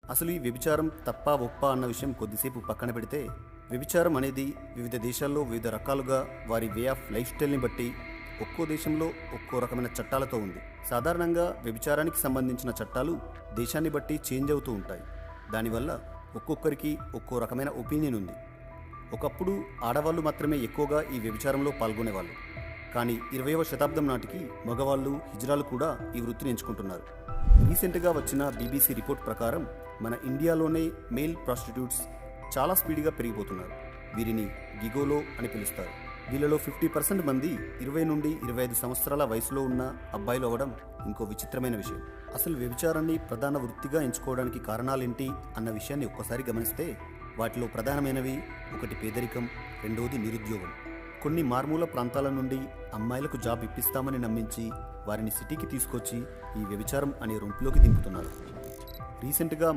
అసలు ఈ వ్యభిచారం తప్పా ఒప్పా అన్న విషయం కొద్దిసేపు పక్కన పెడితే, వ్యభిచారం అనేది వివిధ దేశాల్లో వివిధ రకాలుగా వారి వే ఆఫ్ లైఫ్ స్టైల్ని బట్టి ఒక్కో దేశంలో ఒక్కో రకమైన చట్టాలతో ఉంది. సాధారణంగా వ్యభిచారానికి సంబంధించిన చట్టాలు దేశాన్ని బట్టి చేంజ్ అవుతూ ఉంటాయి. దానివల్ల ఒక్కొక్కరికి ఒక్కో రకమైన ఒపీనియన్ ఉంది. ఒకప్పుడు ఆడవాళ్ళు మాత్రమే ఎక్కువగా ఈ వ్యభిచారంలో పాల్గొనేవాళ్ళు. కానీ 20వ శతాబ్దం నాటికి మగవాళ్ళు, హిజ్రాలు కూడా ఈ వృత్తిని ఎంచుకుంటున్నారు. రీసెంట్గా వచ్చిన BBC రిపోర్ట్ ప్రకారం మన ఇండియాలోనే మేల్ ప్రాస్టిట్యూట్స్ చాలా స్పీడ్గా పెరిగిపోతున్నారు. వీరిని గిగోలో అని పిలుస్తారు. వీళ్ళలో 50% మంది 20 నుండి 25 సంవత్సరాల వయసులో ఉన్న అబ్బాయిలు అవ్వడం ఇంకో విచిత్రమైన విషయం. అసలు వ్యభిచారాన్ని ప్రధాన వృత్తిగా ఎంచుకోవడానికి కారణాలేంటి అన్న విషయాన్ని ఒక్కసారి గమనిస్తే, వాటిలో ప్రధానమైనవి ఒకటి పేదరికం, రెండవది నిరుద్యోగం. కొన్ని మారుమూల ప్రాంతాల నుండి అమ్మాయిలకు జాబ్ ఇప్పిస్తామని నమ్మించి వారిని సిటీకి తీసుకొచ్చి ఈ వ్యభిచారం అనే రొంపులోకి దింపుతున్నారు. రీసెంట్గా